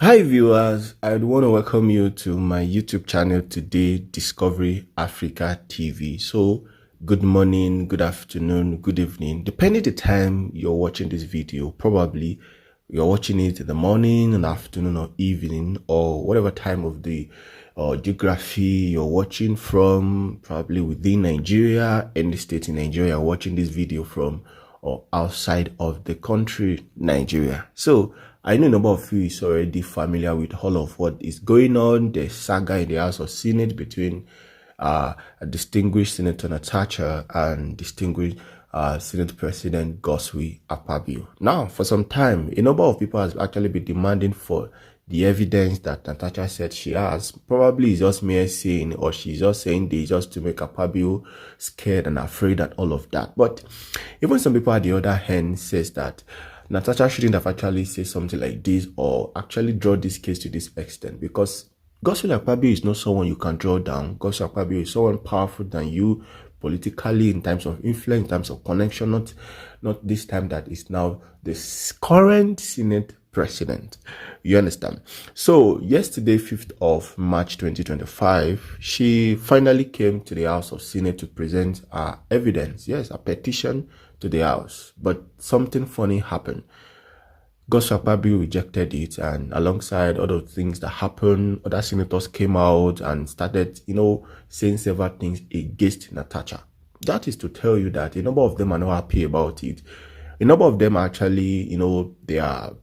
Hi viewers, I'd want to welcome you to my YouTube channel today, Discovery Africa TV. So, good morning, good afternoon, good evening, depending the time you're watching this video. Probably you're watching it in the morning, in the afternoon, or evening, or whatever time of the geography you're watching from, probably within Nigeria, any state in Nigeria you're watching this video from, or outside of the country, Nigeria. So, I know a number of you is already familiar with all of what is going on, the saga in the House of Senate between a distinguished Senator Natasha and distinguished Senate President Akpabio. Now, for some time, a number of people has actually been demanding for the evidence that Natasha said she has. Probably is just mere saying, or she's just saying this just to make Akpabio scared and afraid and all of that. But even some people at the other hand says that Natasha shouldn't have actually said something like this or actually draw this case to this extent, because Akpabio is not someone you can draw down. Akpabio is someone powerful than you politically, in terms of influence, in terms of connection, not this time that is now the current Senate president. You understand? So yesterday, 5th of March 2025, she finally came to the House of Senate to present her evidence. Yes, a petition to the House. But something funny happened. Akpabio rejected it, and alongside other things that happened, other senators came out and started, saying several things against Natasha. That is to tell you that a number of them are not happy about it. A number of them actually, they are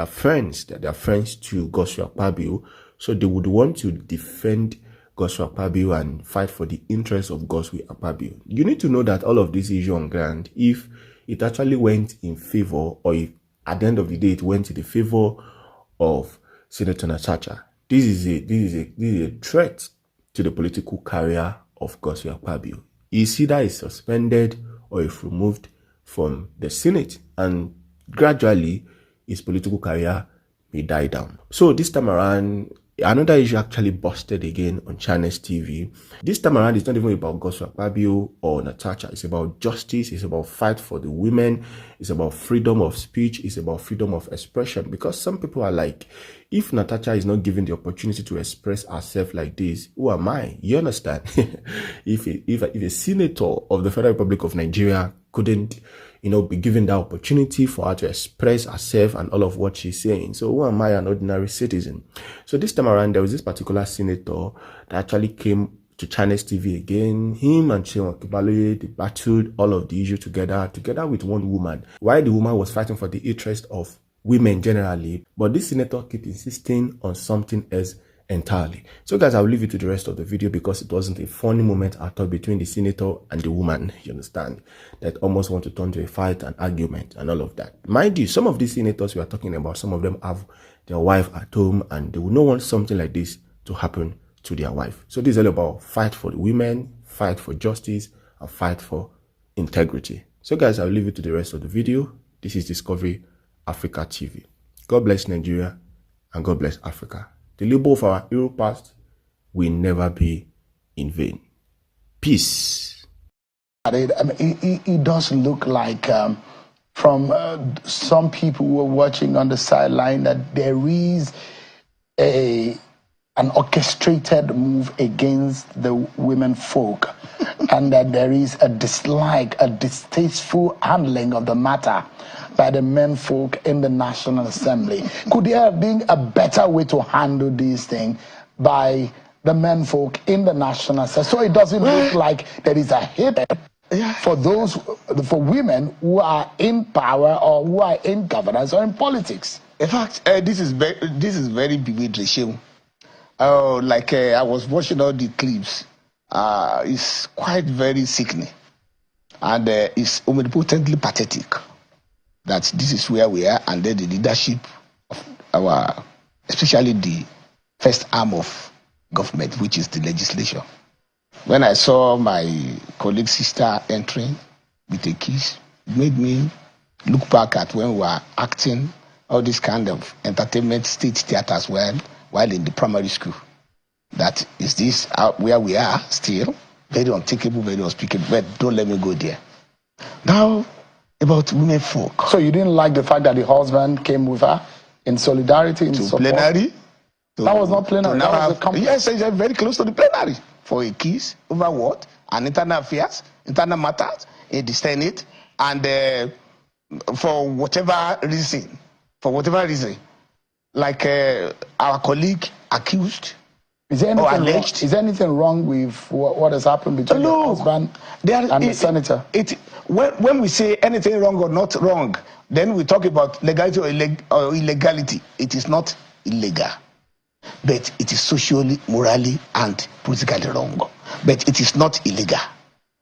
friends. They are friends to Akpabio, so they would want to defend Akpabio and fight for the interests of Akpabio. You need to know that all of this issue on ground, if it actually went in favor, or if at the end of the day it went in the favor of Senator Natasha, this is a threat to the political career of Akpabio. Is either is suspended or if removed from the Senate, and gradually his political career may die down. So this time around, another issue actually busted again on China's TV. This time around, it's not even about Akpabio or Natasha. It's about justice. It's about fight for the women. It's about freedom of speech. It's about freedom of expression. Because some people are like, if Natasha is not given the opportunity to express herself like this, who am I? You understand? if a senator of the Federal Republic of Nigeria couldn't, be given that opportunity for her to express herself and all of what she's saying, so who am I, an ordinary citizen? So this time around, there was this particular senator that actually came to China's TV again. Him and Akpabio, they battled all of the issue together with one woman. While the woman was fighting for the interest of women generally, but this senator kept insisting on something else entirely. So guys, I'll leave you to the rest of the video, because it wasn't a funny moment at all between the senator and the woman, you understand, that almost want to turn to a fight and argument and all of that. Mind you, some of these senators we are talking about, some of them have their wife at home, and they will not want something like this to happen to their wife. So this is all about fight for the women, fight for justice, and fight for integrity. So guys, I'll leave you to the rest of the video. This is Discovery Africa TV. God bless Nigeria and God bless Africa. The labor of our hero past will never be in vain. Peace. It does look like from some people who are watching on the sideline that there is an orchestrated move against the women folk and that there is a dislike, a distasteful handling of the matter by the men folk in the National Assembly. Could there have been a better way to handle these things by the men folk in the National Assembly, so it doesn't look like there is a hit for women who are in power or who are in governance or in politics? In fact, this is very bewildering. I was watching all the clips. It's quite very sickening, and it's omnipotently pathetic that this is where we are, and then the leadership of especially the first arm of government, which is the legislature. When I saw my colleague's sister entering with a kiss, it made me look back at when we were acting all this kind of entertainment stage theaters while in the primary school. That is this where we are still? Very unthinkable, very unspeakable, but don't let me go there. Now, about women folk. So you didn't like the fact that the husband came with her? in solidarity, in to support. plenary. That was not plenary. That was a company. Yes, it's very close to the plenary for a case over what? An internal affairs, internal matters in the Senate, and for whatever reason, like our colleague accused. Is there anything wrong with what has happened between the husband and the senator? When we say anything wrong or not wrong, then we talk about legality or illegality. It is not illegal, but it is socially, morally, and politically wrong. But it is not illegal.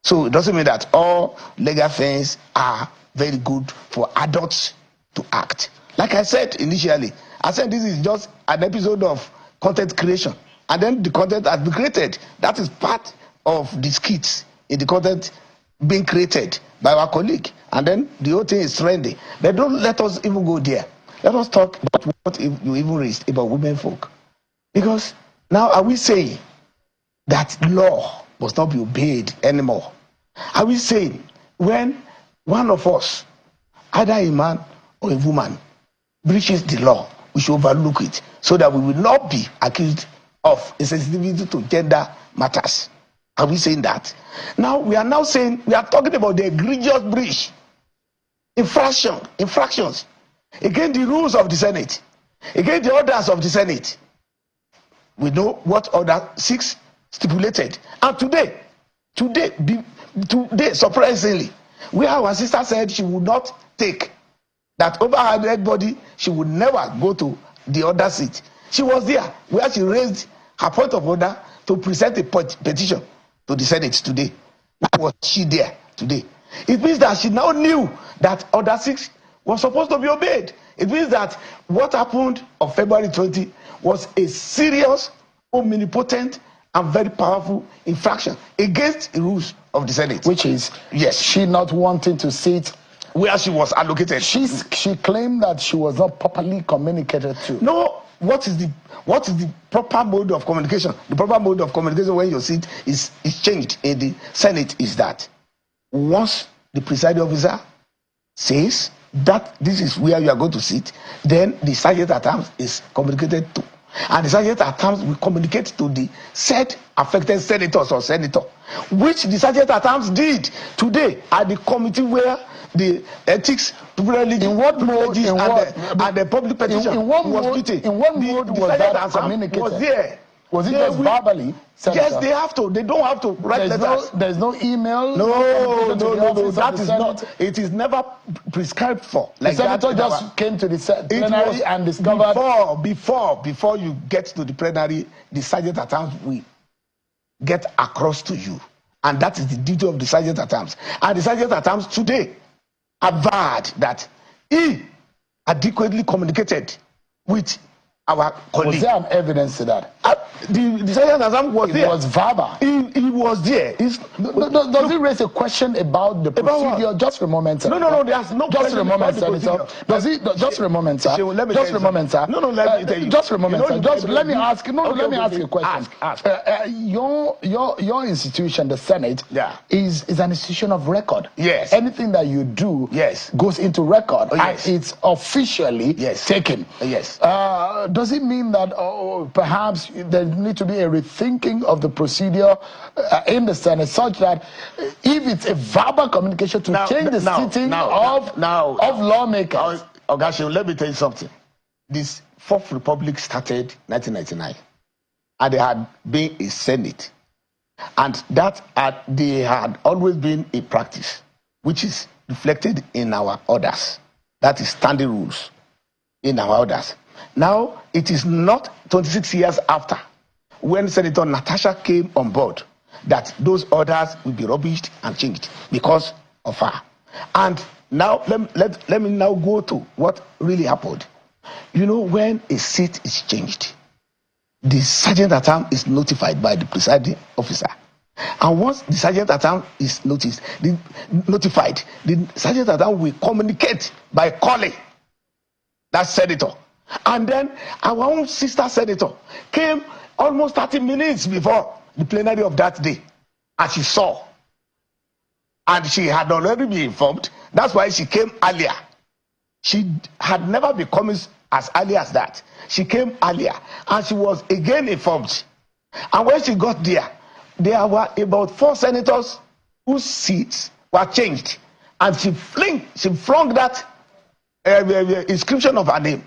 So it doesn't mean that all legal things are very good for adults to act. Like I said initially, I said this is just an episode of content creation. And then the content has been created. That is part of the skits in the content being created by our colleague. And then the whole thing is trendy. But don't let us even go there. Let us talk about what you even raised about women folk. Because now are we saying that law must not be obeyed anymore? Are we saying when one of us, either a man or a woman, breaches the law, we should overlook it so that we will not be accused of insensitivity to gender matters? Are we saying that? Now we are talking about the egregious breach, infractions against the rules of the Senate, against the orders of the Senate. We know what order 6 stipulated, and today, surprisingly, where our sister said she would not take that over her dead body, she would never go to the other seat. She was there where she raised her point of order to present a petition to the Senate today. Why was she there today? It means that she now knew that Order 6 was supposed to be obeyed. It means that what happened on February 20 was a serious, omnipotent, and very powerful infraction against the rules of the Senate. Which is, yes, she not wanting to sit where she was allocated. She claimed that she was not properly communicated to. No. What is the proper mode of communication? The proper mode of communication when your seat is changed in the Senate is that once the presiding officer says that this is where you are going to sit, then the sergeant at arms is communicated to. And the sergeant at arms will communicate to the said affected senators or senator, which the sergeant at arms did today at the committee where the ethics, privilege, in what mode, and the public petition was meeting. In what mode was that communicated? Was there. Was it just verbally? Senator? Yes, they have to. They don't have to write letters. There's no email. No. That is not. It is never prescribed for. Like the senator just came to the plenary and discovered. Before you get to the plenary, the sergeant at arms will get across to you, and that is the duty of the sergeant at arms. And the sergeant at arms today averred that he adequately communicated with our colleague. Was there an evidence to that? The sergeant at arms was there. It was verbal. He was there. Does it raise a question about the procedure? Just for a moment, sir. No. There's no. Just for a moment, sir. Does it? Just for a moment, sir. Just for a moment, sir. No. Let me tell you. Just for a moment, sir. Just let me ask. Let me ask you a question. Ask. Your institution, the Senate, is an institution of record. Yes. Anything that you do, goes into record, and it's officially taken. Yes. Does it mean that perhaps there need to be a rethinking of the procedure in the Senate, such that if it's a verbal communication to change the sitting of lawmakers? Ogashin, let me tell you something. This Fourth Republic started 1999, and there had been a Senate, and that they had always been a practice, which is reflected in our orders. That is standing rules in our orders. Now, it is not 26 years after, when Senator Natasha came on board, that those orders will be rubbished and changed because of her. And now, let me now go to what really happened. You know, when a seat is changed, the sergeant at arms is notified by the presiding officer. And once the sergeant at arms is notified, the sergeant at arms will communicate by calling that senator. And then our own sister senator came almost 30 minutes before the plenary of that day, and she saw. And she had already been informed. That's why she came earlier. She had never been as early as that. She came earlier, and she was again informed. And when she got there were about 4 senators whose seats were changed, and she flung that inscription of her name.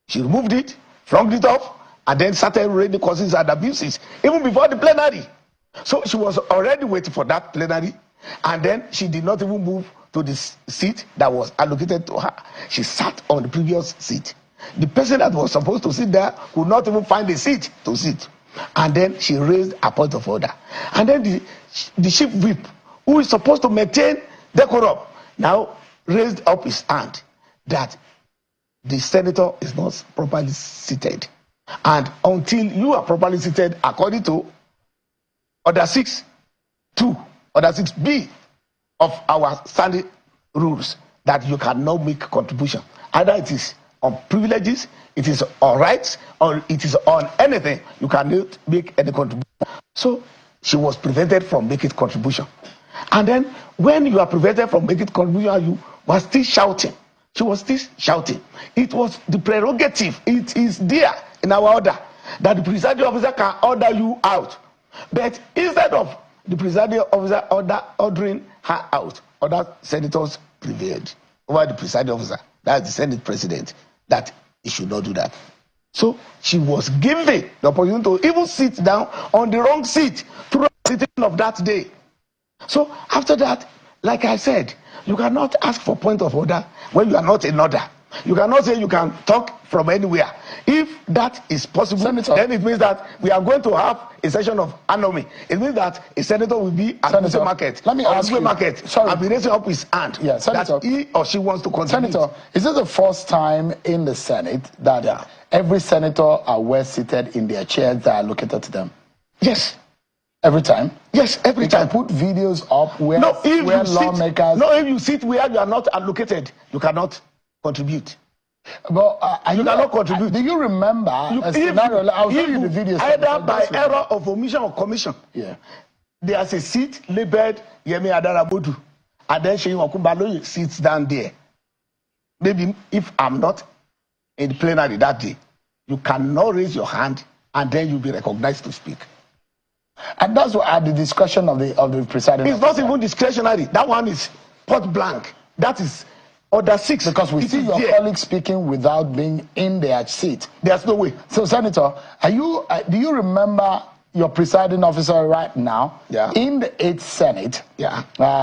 She removed it, flung it off, and then started reading causes and abuses, even before the plenary. So she was already waiting for that plenary, and then she did not even move to the seat that was allocated to her. She sat on the previous seat. The person that was supposed to sit there could not even find a seat to sit. And then she raised a point of order. And then the chief whip, who is supposed to maintain decorum, now raised up his hand that the senator is not properly seated. And until you are properly seated, according to Order 6.2, Order 6B of our standing rules, that you cannot make contribution. Either it is on privileges, it is on rights, or it is on anything. You cannot make any contribution. So she was prevented from making contribution. And then when you are prevented from making contribution, you were still shouting. She was still shouting. It was the prerogative. It is there in our order that the presiding officer can order you out. But instead of the presiding officer ordering her out, other senators prevailed over the presiding officer, that's the Senate president, that he should not do that. So she was given the opportunity to even sit down on the wrong seat throughout the sitting of that day. So after that, like I said, you cannot ask for point of order when you are not in order. You cannot say you can talk from anywhere. If that is possible, Senator, then it means that we are going to have a session of anomy. It means that a senator will be at the market. Let me ask you. Market. Sorry. I'll be raising up his hand. Yeah, Senator, that he or she wants to contribute. Senator, is it the first time in the Senate that every senator are well seated in their chairs that are allocated to them? Yes. Every time? Yes, every time. You can put videos up where lawmakers... if you sit where you are not allocated, you cannot contribute. But you cannot contribute. Do you remember a scenario? I'll show you the videos. Either by error of omission or commission. Yeah. There's a seat labeled Yemi Adarabodu, and then Sheyi Okumbaloye sits down there. Maybe if I'm not in the plenary that day, you cannot raise your hand, and then you'll be recognized to speak. And that's what at the discretion of the presiding officer. It's not even discretionary. That one is point blank. That is Order 6. Because we see your colleagues speaking without being in their seat. There's no way. So, Senator, do you remember your presiding officer right now in the 8th Senate? Yeah.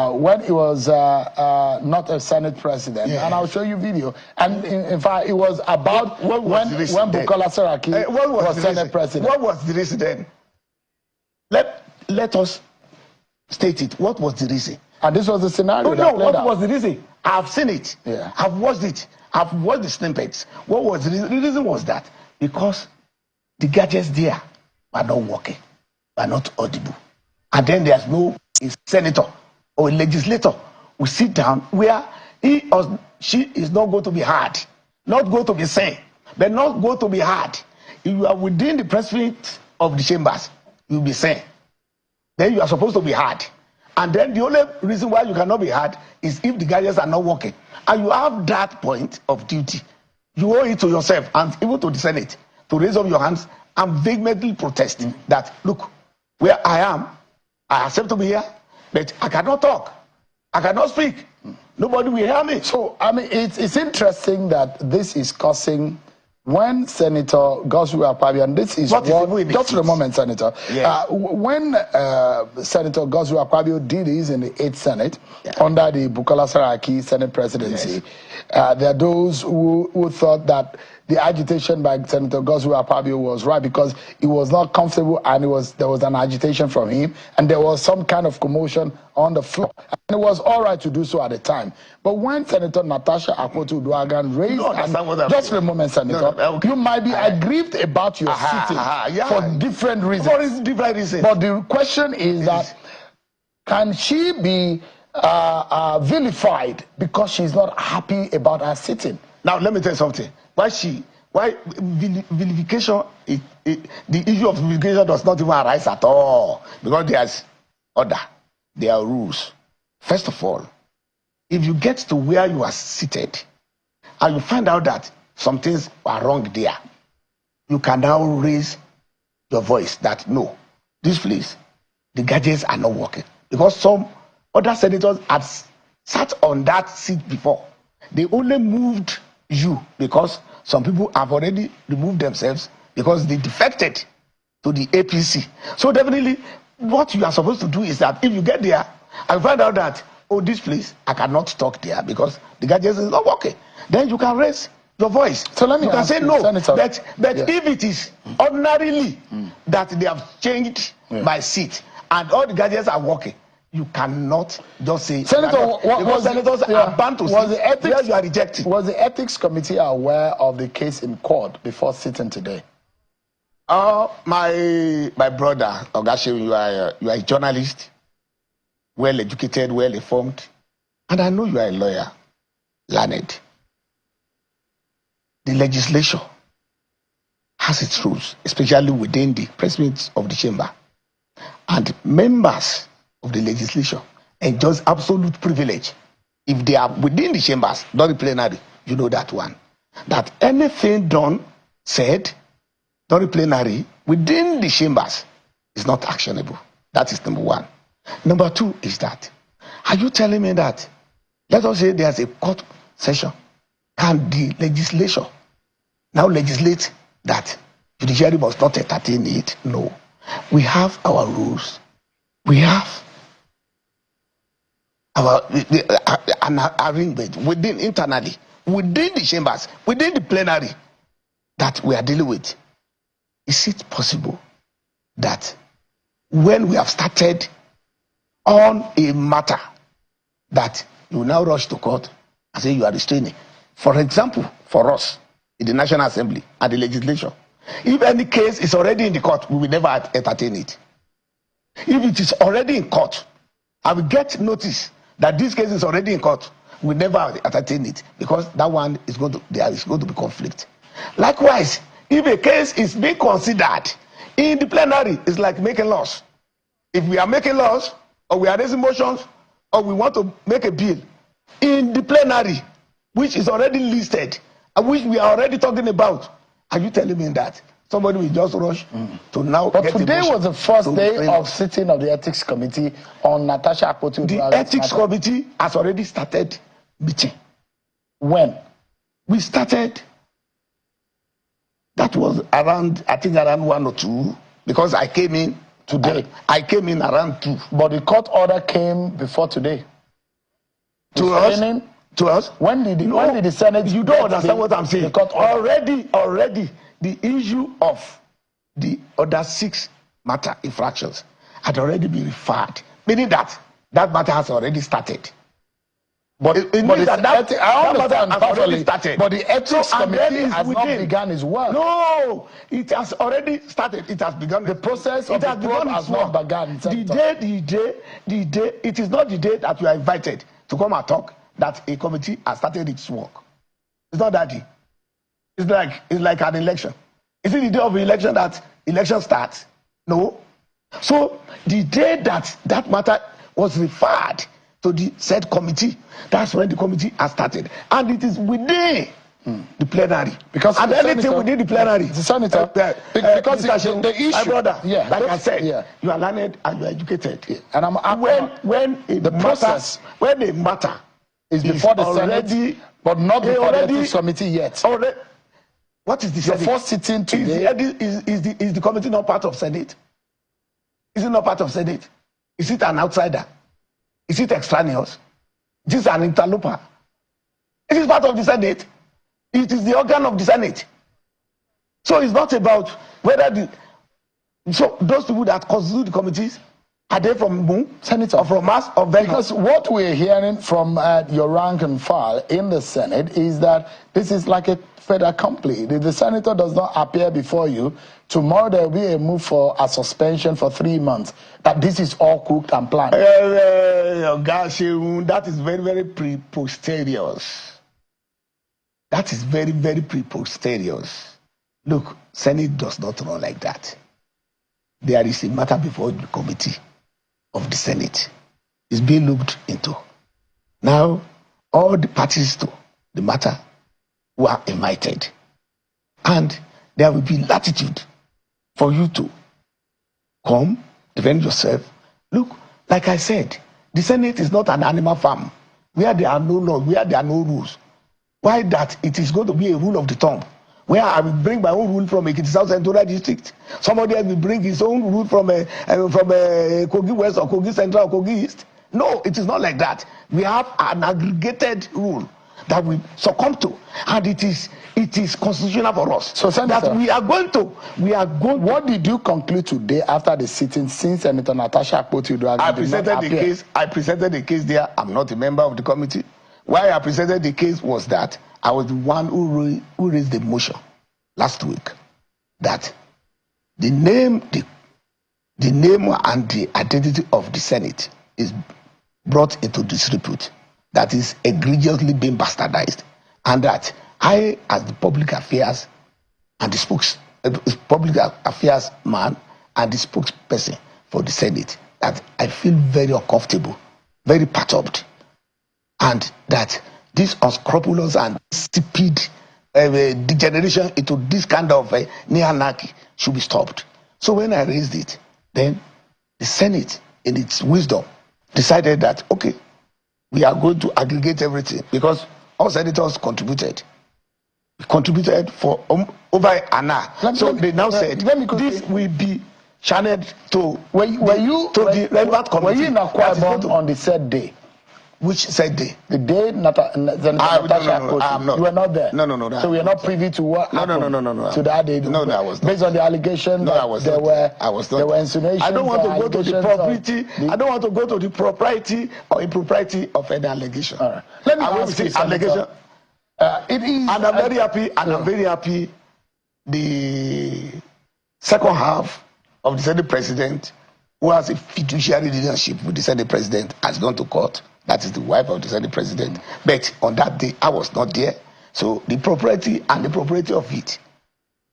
When he was not a Senate president, and I'll show you video. And in fact, it was about when Bukola Saraki was Senate president. What was the reason then? Let us state it. What was the reason? And this was the scenario. What was the reason? I've seen it. Yeah. I've watched it. I've watched the snippets. What was the reason? The reason was that because the gadgets there are not working, are not audible. And then there's no senator or a legislator who sit down where he or she is not going to be heard, not going to be seen, but not going to be heard. If you are within the press fit of the chambers, you'll be seen. Then you are supposed to be heard. And then the only reason why you cannot be heard is if the gadgets are not working. And you have that point of duty. You owe it to yourself and even to the Senate to raise up your hands and vehemently protest that, look, where I am, I accept to be here, but I cannot talk. I cannot speak. Nobody will hear me. So, I mean, it's interesting that this is causing... When Senator Godswill Akpabio, and this is just a moment, Senator. Yeah. When Senator Godswill Akpabio did this in the 8th Senate under the Bukola Saraki Senate presidency, there are those who thought that the agitation by Senator Godswill Akpabio was right because he was not comfortable and there was an agitation from him and there was some kind of commotion on the floor. And it was all right to do so at the time. But when Senator Natasha Akpabio raised... just a moment, Senator. You might be aggrieved about your sitting for different reasons. For different reasons. But the question is that, can she be vilified because she's not happy about her sitting? Now, let me tell you something. Why vilification, the issue of vilification does not even arise at all. Because there's order, there are rules. First of all, if you get to where you are seated and you find out that some things are wrong there, you can now raise your voice that no, this place, the gadgets are not working. Because some other senators had sat on that seat before. They only moved you because some people have already removed themselves because they defected to the APC. So definitely what you are supposed to do is that if you get there and find out that, oh, this place, I cannot talk there because the gadgets is not working, then you can raise your voice. So let me you can say no. Senator, but if it is ordinarily that they have changed my seat and all the gadgets are working, you cannot just say, Senator, senators are bound to was sit the ethics, where you are rejecting. Was the ethics committee aware of the case in court before sitting today? My brother Ogashe, you are a journalist, well educated, well informed, and I know you are a lawyer, learned. The legislature has its rules, especially within the president of the chamber, and members of the legislature enjoys absolute privilege if they are within the chambers, not the plenary. You know that one. That anything done, said, not the plenary, within the chambers is not actionable. That is number one. Number two is that, are you telling me that, let us say there's a court session, can the legislature now legislate that judiciary must not entertain it? No. We have our rules. We have our an arrangement within internally, within the chambers, within the plenary that we are dealing with. Is it possible that when we have started on a matter that you now rush to court and say you are restraining? For example, for us in the National Assembly and the legislature, if any case is already in the court, we will never entertain it. If it is already in court, I will get notice that this case is already in court, we never entertain it because that one is going to, there is going to be conflict. Likewise, if a case is being considered in the plenary, it's like making laws. If we are making laws, or we are raising motions, or we want to make a bill in the plenary, which is already listed, and which we are already talking about, are you telling me that somebody will just rush to now? But today was the first day of sitting of the ethics committee on Natasha Akpabio. The ethics committee has already started meeting. When? We started, that was around, I think around 1 or 2, because I came in today. I came in around 2. But the court order came before today. To us? To us? When did the Senate? You don't understand what I'm saying. Already, the issue of the other 6 matter infractions had already been referred, meaning that matter has already started. But it means that matter has already started. But the ethics committee has not begun its work. No, it has already started. It has begun. The process of the probe has not begun. The day, it is not the day that you are invited to come and talk that a committee has started its work. It's not that day. It's like an election. Is it the day of the election that election starts? No. So the day that matter was referred to the said committee, that's when the committee has started, and it is within the plenary. Because and anything within the plenary, the senator, because the issue, my brother, like I said, you are learned and you are educated, and when a matter is before the Senate, but not before the ethics committee yet. Already, what is the Senate? Your first sitting today? Is the committee not part of Senate? Is it not part of Senate? Is it an outsider? Is it extraneous? Is it an interloper? It is part of the Senate. It is the organ of the Senate. So it's not about whether so those people that constitute the committees, are they from whom? Senator, or from us, or vendors? Because what we're hearing from your rank and file in the Senate is that this is like a fait accompli. If the senator does not appear before you, tomorrow there will be a move for a suspension for 3 months. That this is all cooked and planned. Gosh, that is very, very preposterous. That is very, very preposterous. Look, Senate does not run like that. There is a matter before the committee of the Senate. It's being looked into. Now, all the parties to the matter who are invited. And there will be latitude for you to come, defend yourself. Look, like I said, the Senate is not an animal farm where there are no laws, where there are no rules. Why that it is going to be a rule of the thumb, where I will bring my own rule from Ekiti South Central District. Somebody else will bring his own rule from Kogi West or Kogi Central or Kogi East. No, it is not like that. We have an aggregated rule that we succumb to, and it is constitutional for us. So, Senator, that we are going to. What did you conclude today after the sitting, since Senator Natasha Akpabio? I presented the case there. I'm not a member of the committee. Why I presented the case was that I was the one who raised the motion last week that the name and the identity of the Senate is brought into disrepute, that is egregiously being bastardized, and that I, as the public affairs and the public affairs man and the spokesperson for the Senate, that I feel very uncomfortable, very perturbed, and that this unscrupulous and stupid degeneration into this kind of neo-anarchy should be stopped. So when I raised it, then the Senate, in its wisdom, decided that, okay, we are going to aggregate everything, because all senators contributed for over an hour. They now said this will be channeled to the relevant committee. Were you in Akpabio on the said day? Which said day? The day Natasha no, you were not there. No. So we are not privy to what happened. No. To that day. No, I was not. Based on the allegations, I was not. There were insinuations. I don't want to go to the propriety. I don't want to go to the propriety or impropriety of any allegation. All right. Let me ask you, allegation. It is. And I'm very happy. And I'm very happy. The second half of the Senate President, who has a fiduciary relationship with the Senate President, has gone to court. That is the wife of the Senate President. But on that day, I was not there. So the propriety of it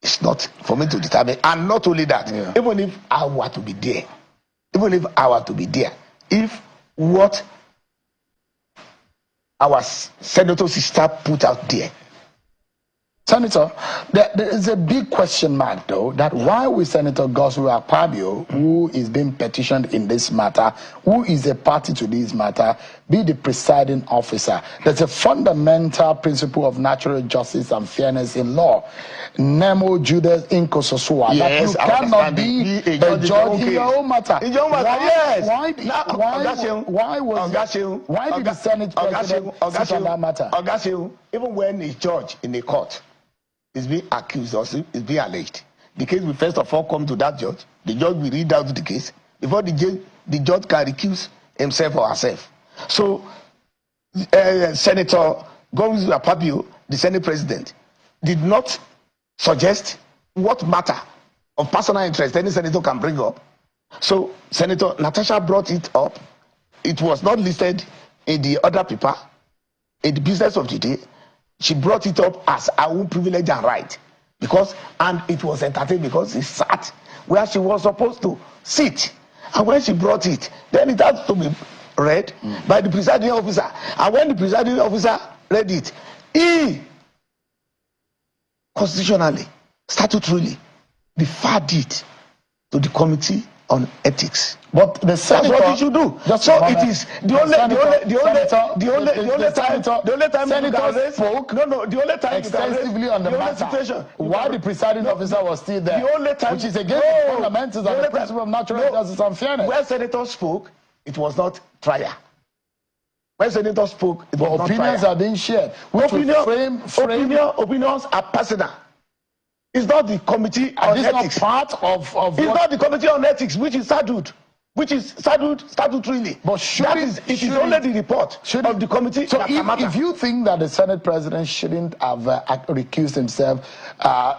is not for me to determine. And not only that, even if I were to be there, if what our senator sister put out there. Senator, there is a big question mark, though, that why will Senator Godswill Akpabio, who is being petitioned in this matter, who is a party to this matter, be the presiding officer? There's a fundamental principle of natural justice and fairness in law. Nemo Judas Inkososua. Yes, that you cannot be a judge in your own matter. In your own matter, yes. Why did the Senate President sit on that matter? Even when a judge in a court is being accused or is being alleged, the case will first of all come to that judge. The judge will read out the case before the judge can recuse himself or herself. So, Senator Godswill Akpabio, the Senate President, did not suggest what matter of personal interest any senator can bring up. So, Senator Natasha brought it up. It was not listed in the other paper, in the business of the day. She brought it up as her own privilege and right, and it was entertained because she sat where she was supposed to sit. And when she brought it, then it had to be read by the presiding officer. And when the presiding officer read it, he constitutionally, statutorily, deferred it to the Committee on Ethics. But the Senator, that's what you should do. So it is the only time Senator spoke. The only time extensively on the matter. Why the presiding officer was still there? The only time, which is against the fundamentals and the principle of natural justice and fairness. When Senator spoke, it was not trial. When Senator spoke, it was not trial. Opinions are being shared. Opinions are personal. It's not the Committee on Ethics. Not part of it's not the Committee on Ethics, which is saddled statutorily. But it is only the report of the committee. So if you think that the Senate President shouldn't have recused himself,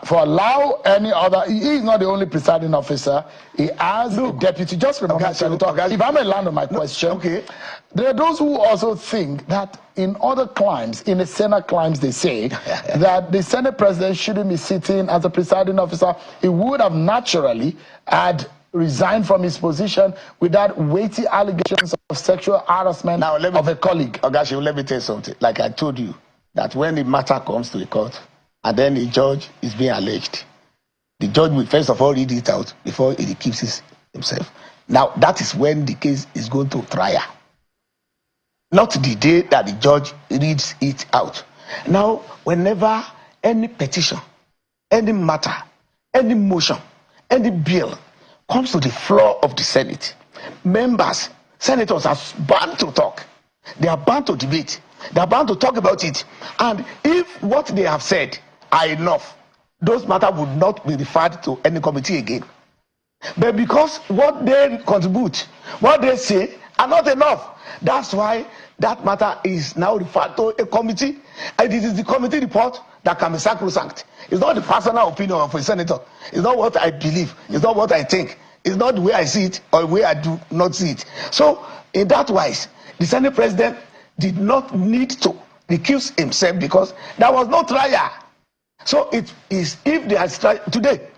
for allow any other, he is not the only presiding officer. He has a deputy. Just remember, Senator, if I may land on my question, okay. There are those who also think that in other climes, in the Senate climes, they say that the Senate President shouldn't be sitting as a presiding officer. He would have naturally had resigned from his position without weighty allegations of sexual harassment of a colleague. Ogashi, let me tell you something. Like I told you, that when the matter comes to the court and then the judge is being alleged, the judge will first of all read it out before he keeps it himself. Now, that is when the case is going to trial. Not the day that the judge reads it out. Now, whenever any petition, any matter, any motion, any bill comes to the floor of the Senate, senators are bound to talk. They are bound to debate. They are bound to talk about it. And if what they have said are enough, those matters would not be referred to any committee again. But because what they contribute, what they say are not enough, that's why that matter is now referred to a committee. And it is the committee report that can be sacrosanct. It's not the personal opinion of a senator. It's not what I believe. It's not what I think. It's not the way I see it or the way I do not see it. So, in that wise, the Senate president did not need to recuse himself because there was no trial. So it is if they had today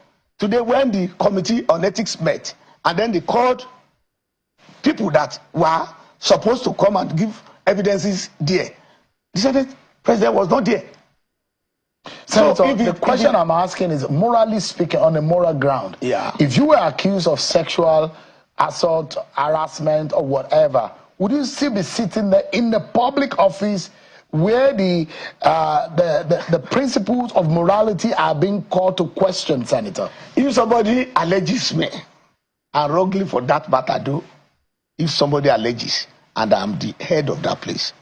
when the committee on ethics met and then they called people that were supposed to come and give evidences there, the Senate president was not there. Senator, so the question I'm asking is, morally speaking, on a moral ground, if you were accused of sexual assault, harassment, or whatever, would you still be sitting there in the public office where the principles of morality are being called to question, Senator? If somebody alleges me, and wrongly for that matter, though, if somebody alleges and I'm the head of that place,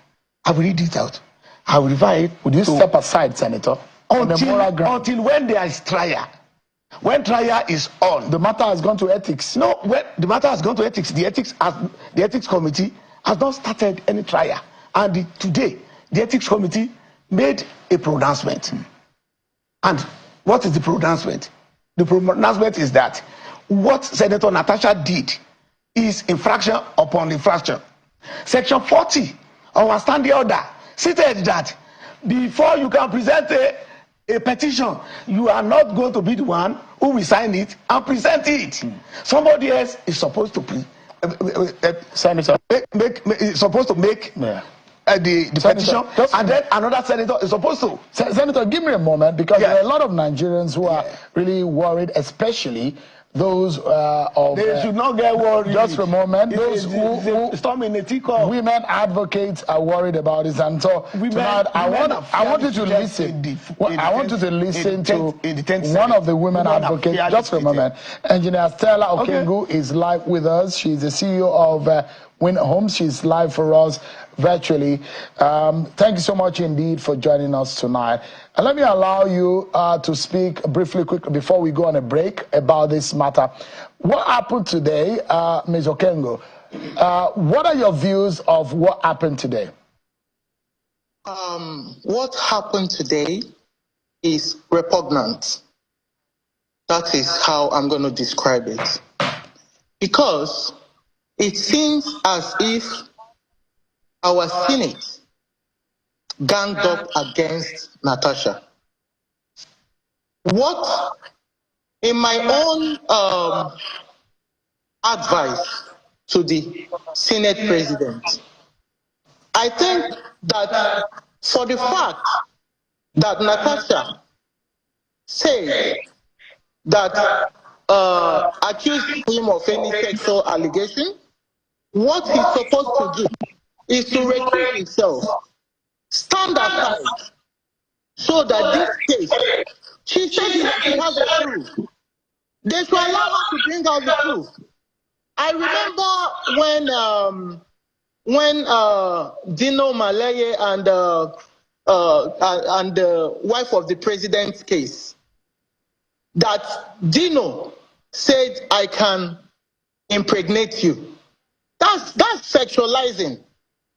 I will read it out. I will refer it. Would you step aside, Senator? Until when there is trial. When trial is on. The matter has gone to ethics. No, when the matter has gone to ethics, the ethics committee has not started any trial. And today, the ethics committee made a pronouncement. And what is the pronouncement? The pronouncement is that what Senator Natasha did is infraction upon infraction. Section 40 of our standing order stated that before you can present a petition, you are not going to be the one who will sign it and present it. Somebody else is supposed to Senator, supposed to make the petition, and then another senator is supposed to. Senator, give me a moment, because there are a lot of Nigerians who are really worried, especially those they should not get worried. Just for a moment, those women advocates are worried about this, and so tonight I want you to listen. I want you to listen to one of the women advocates. Just for a moment, Engineer Stella Okengu is live with us. She's the CEO of Win Homes. She's live for us virtually. Thank you so much indeed for joining us tonight. And let me allow you to speak briefly, quickly, before we go on a break about this matter. What happened today, Ms. Okengu? What are your views of what happened today? What happened today is repugnant. That is how I'm going to describe it. Because it seems as if our Senate ganged up against Natasha. What, in my own advice to the Senate president, I think that for the fact that Natasha said that accused him of any sexual allegation, what he's supposed to do is to recuse himself, stand aside, so that this case, she said she has the proof. They should allow her to bring out the proof. I remember when Dino Maleye and the wife of the president's case, that Dino said, "I can impregnate you." That's sexualizing.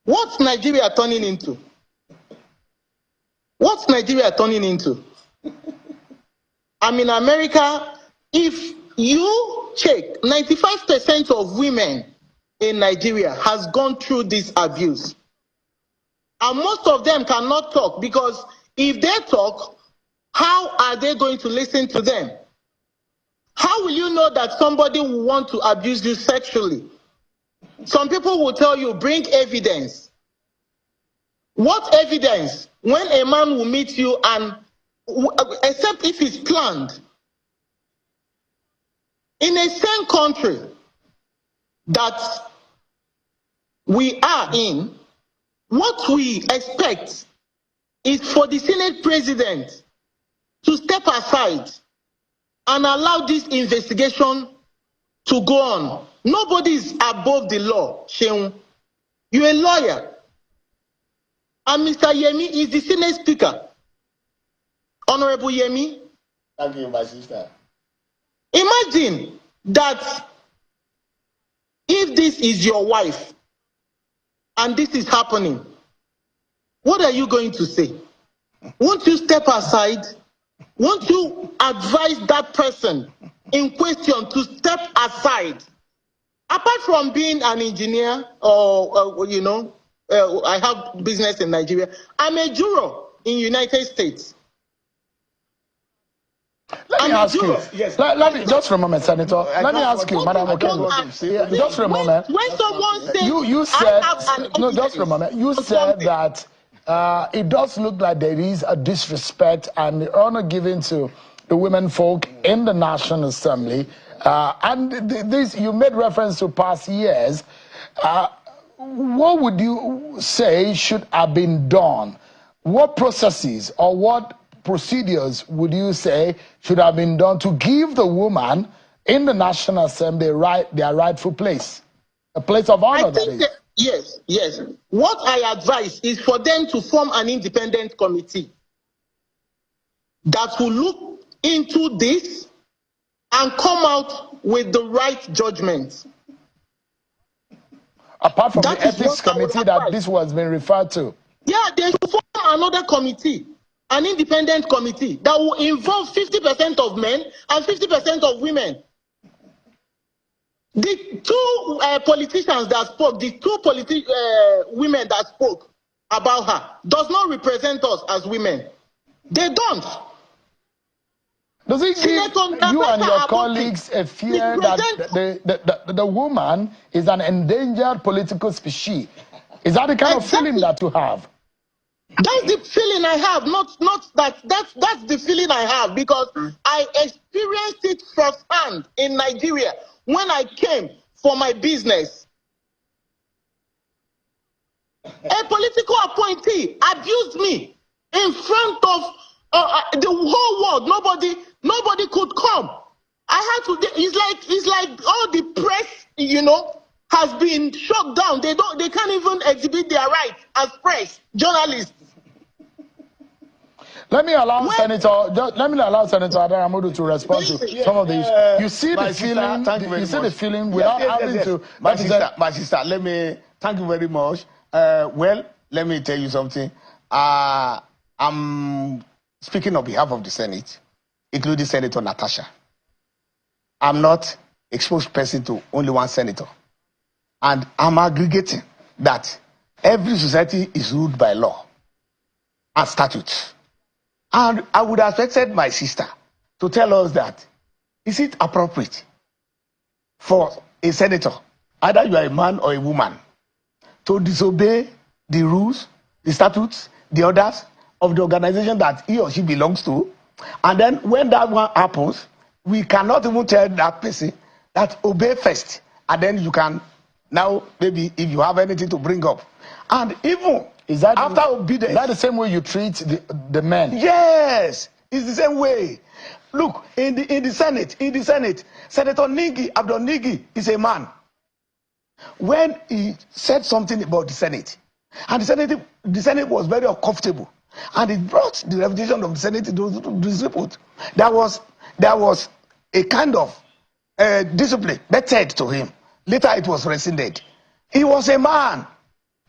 What's Nigeria turning into? What's Nigeria turning into? I mean, America, if you check, 95% of women in Nigeria has gone through this abuse. And most of them cannot talk, because if they talk, how are they going to listen to them? How will you know that somebody will want to abuse you sexually? Some people will tell you, bring evidence. What evidence when a man will meet you and, except if it's planned, in a same country that we are in, what we expect is for the Senate president to step aside and allow this investigation to go on. Nobody is above the law, Sheun. You're a lawyer. And Mr. Yemi is the Senate Speaker. Honorable Yemi. Thank you, my sister. Imagine that if this is your wife and this is happening, what are you going to say? Won't you step aside? Won't you advise that person in question to step aside? Apart from being an engineer or I have business in Nigeria, I'm a juror in United States. Let me ask you. Yes. Let me just for a moment, Senator. Let me ask you, Madam Okengo. Just for a moment. When someone says you said no, just for a moment. You said that it does look like there is a disrespect and the honor given to the women folk in the National Assembly. And this, you made reference to past years. What would you say should have been done? What processes or what procedures would you say should have been done to give the woman in the National Assembly their rightful place, a place of honor? Yes. What I advise is for them to form an independent committee that will look into this and come out with the right judgment. Apart from the ethics committee that this was being referred to. Yeah, they should form another committee, an independent committee that will involve 50% of men and 50% of women. The two politicians that spoke, the two women that spoke about her, does not represent us as women. They don't. Does it give you and your colleagues a fear that the woman is an endangered political species? Is that the kind of feeling that you have? That's the feeling I have, not that. That's the feeling I have because I experienced it firsthand in Nigeria when I came for my business. A political appointee abused me in front of the whole world. Nobody could come. I had to. It's like all the press, has been shut down. They can't even exhibit their rights as press journalists. Let me allow Senator Adaramodu to respond to some of these. You see the feeling. You see the feeling without having to. My sister, let me thank you very much. Well, let me tell you something. I'm speaking on behalf of the Senate, including Senator Natasha. I'm not exposed person to only one senator. And I'm aggregating that every society is ruled by law and statutes. And I would have expected my sister to tell us that, is it appropriate for a senator, either you are a man or a woman, to disobey the rules, the statutes, the orders of the organization that he or she belongs to? And then when that one happens, we cannot even tell that person that obey first, and then you can now maybe if you have anything to bring up. And even after obedience, is that the same way you treat the men? Yes, it's the same way. Look, in the Senate, Senator Abdul Nigi is a man. When he said something about the Senate, and the Senate was very uncomfortable, and it brought the reputation of the Senate to this report. There was a kind of discipline meted to him. Later, it was rescinded. He was a man,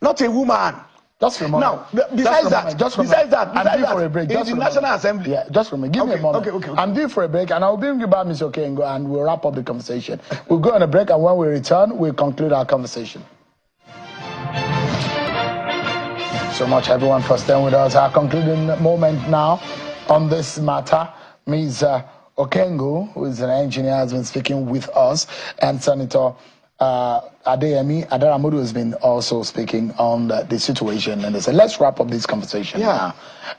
not a woman. Just for a moment. Now, besides that, I'm due for a break. In the National Assembly. Yeah, just for a minute. Give me a moment. Okay. I'm due for a break, and I'll bring you back, Mr. Okengo, and we'll wrap up the conversation. We'll go on a break, and when we return, we'll conclude our conversation. So much, everyone, for staying with us. Our concluding moment now on this matter, Ms. Okengo, who is an engineer, has been speaking with us, and Senator Adeyemi Adaramodu has been also speaking on the situation, and they said, let's wrap up this conversation now.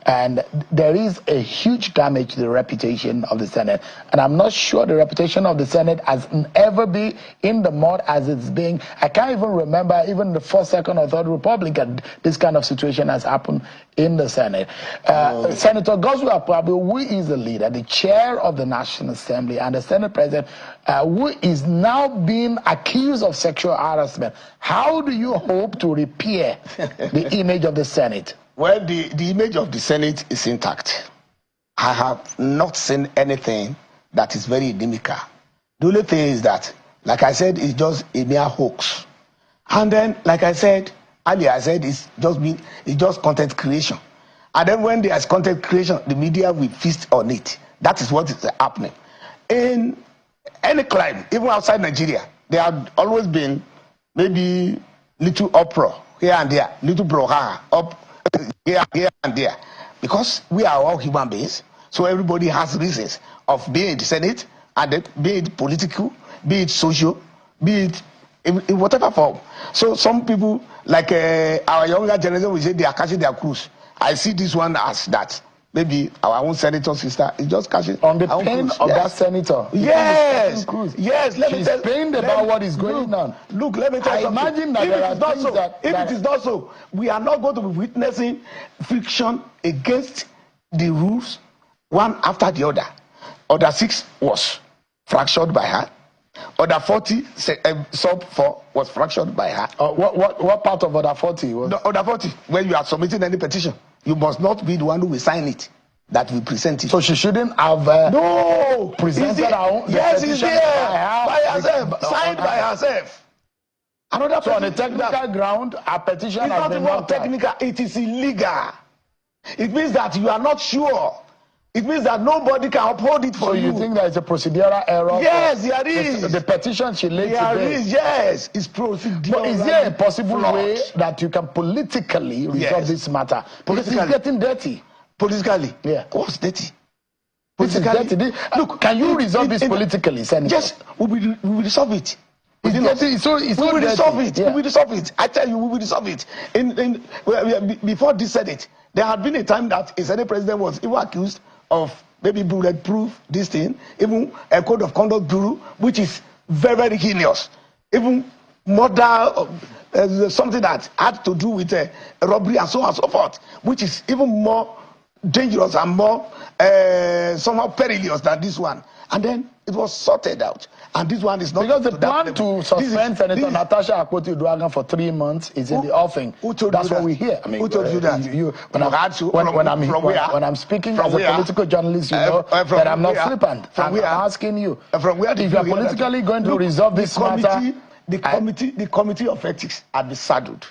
And there is a huge damage to the reputation of the Senate, and I'm not sure the reputation of the Senate has ever been in the mud as it's being. I can't even remember even the first, second, or third Republic this kind of situation has happened in the Senate. Senator Godswill Akpabio, who is the leader, the chair of the National Assembly, and the Senate President, who is now being accused of sexual harassment. How do you hope to repair the image of the Senate? Well, the image of the Senate is intact. I have not seen anything that is very inimical. The only thing is that, like I said, it's just a mere hoax. And then, like I said earlier, it's just content creation. And then when there's content creation, the media will feast on it. That is what is happening. In any crime, even outside Nigeria, there have always been maybe little uproar here and there, little brouhaha up here and there, because we are all human beings. So everybody has reasons of being in the Senate, and then be it political, be it social, be it in whatever form. So some people, like our younger generation, will say they are catching their cruise. I see this one as that. Maybe our own senator sister is just catching on the pain of that senator. Yes, yes. She's pained about what is going on. Look, let me tell you something. Imagine that there are things that if it is not so, we are not going to be witnessing friction against the rules, one after the other. Order 6 was fractured by her. Order 40 sub 4 was fractured by her. What part of Order 40 was? Order 40, when you are submitting any petition, you must not be the one who will sign it, that will present it. So she shouldn't have presented her own. Yes, it's there by herself, signed by herself. Another so on a technical ground, a petition has been not technical. It is illegal. It means that you are not sure. It means that nobody can uphold it for you. So you think there is a procedural error? Yes, there is. The petition she laid today. There is, yes. It's procedural. But is there a possible way that you can politically resolve this matter? Politically. It's getting dirty. Politically? Yeah. What's dirty? Politically. Look, can you resolve this politically, Senator? Yes, we will resolve it. We will resolve it. We will resolve it. I tell you, we will resolve it. Before this Senate, there had been a time that a Senate president was even accused of maybe bulletproof this thing, even a code of conduct bureau, which is very, very heinous. Even murder, something that had to do with robbery and so on and so forth, which is even more dangerous and more somehow perilous than this one. And then it was sorted out. And this one is not. Because the plan to suspend Senator Natasha Akpabio for 3 months is in the offing. That's what we hear. I mean, who told you that? When I'm speaking as a political journalist, you know that I'm not flippant. I'm asking you. From where if you are politically going to resolve this matter. The committee of ethics had been saddled.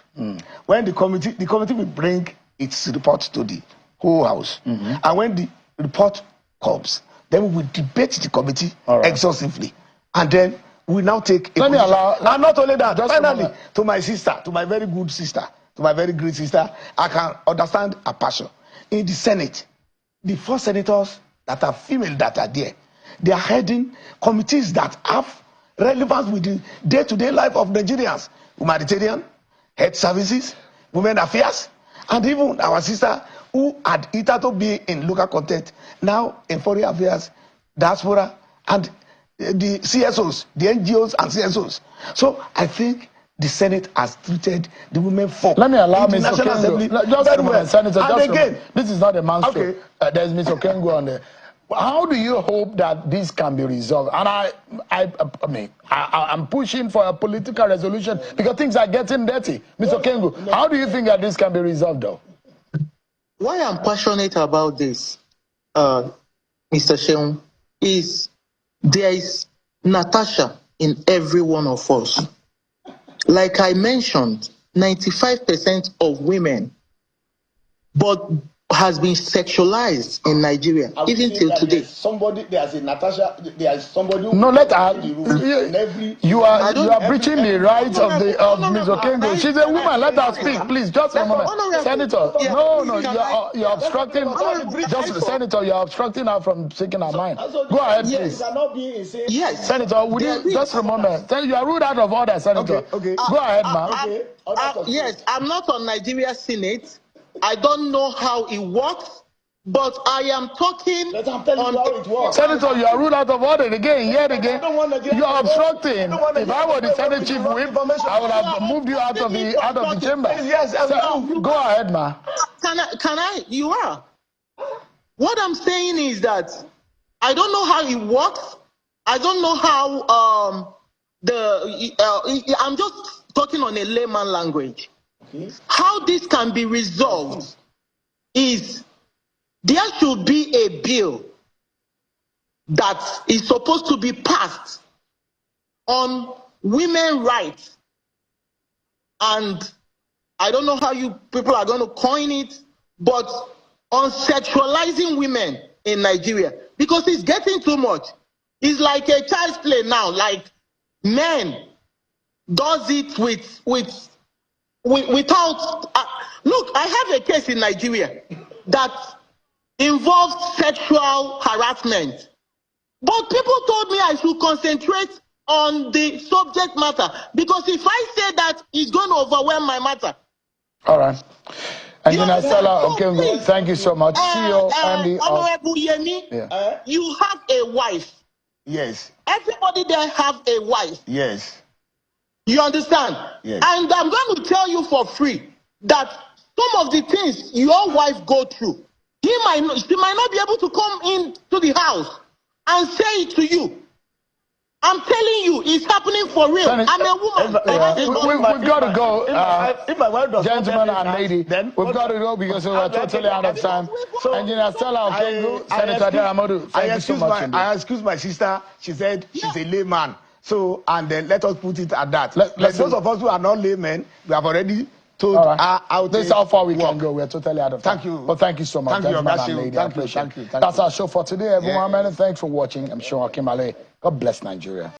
When the committee will bring its report to the whole house, and when the report comes, then we will debate the committee exhaustively. And then we now take a position. And not only that, finally, to my sister, to my very good sister, to my very great sister, I can understand her passion. In the Senate, the 4 senators that are female that are there, they are heading committees that have relevance with the day-to-day life of Nigerians. Humanitarian, health services, women affairs, and even our sister who had hitherto been in local content, now in foreign affairs, diaspora, and the CSOs, the NGOs and CSOs. So I think the Senate has treated the women folk. Let me allow Ms. Okengo. Just a moment, Senator. And again, this is not a man's show. There's Ms. Okengo on there. How do you hope that this can be resolved? And I'm pushing for a political resolution because things are getting dirty. Ms. Okengo, how do you think that this can be resolved, though? Why I'm passionate about this, Mr. Sheung, is there is Natasha in every one of us. Like I mentioned, 95% of women, but has been sexualized in Nigeria, even till today. There's a Natasha, there's somebody. No, let her. You are breaching the rights of Ms. Okengo. She's a woman. Let her speak, please. Just a moment, Senator. No, you're obstructing. Just Senator, you're obstructing her from speaking her mind. Go ahead, please. Yes, Senator, would you just a moment? You are ruled out of order, Senator. Okay. Go ahead, ma'am. Yes, I'm not on Nigeria Senate. I don't know how it works, but I am talking on. Senator, you are ruled out of order again, yet again. You are obstructing. If I were the Senate Chief Whip, I would have moved you out of the chamber. Go ahead, ma. Can I? You are. What I'm saying is that I don't know how it works. I don't know how I'm just talking on a layman language. How this can be resolved is there should be a bill that is supposed to be passed on women's rights. And I don't know how you people are going to coin it, but on sexualizing women in Nigeria, because it's getting too much. It's like a child's play now, like men does it without look, I have a case in Nigeria that involves sexual harassment, but people told me I should concentrate on the subject matter, because if I say that, it's going to overwhelm my matter. All right. Engineer Stella, okay, thank you so much. CEO Andy. Honorable Yemi, you have a wife. Yes. Everybody there have a wife. Yes. You understand? Yes. And I'm going to tell you for free that some of the things your wife go through, she might not be able to come into the house and say it to you. I'm telling you, it's happening for real. I'm a woman. We've got to go, gentlemen and lady. We've got to go because we're totally out of time. Engineer Stella, Senator Adaramodu, thank you so much. I excuse my sister. She said she's a layman. So, and then let us put it at that. Those of us who are not laymen, we have already told how this is how far we can go. We're totally out of time. Thank you. But thank you so much, gentlemen and lady. I appreciate it. That's our show for today, everyone. Many thanks for watching. I'm sure Akimale. God bless Nigeria.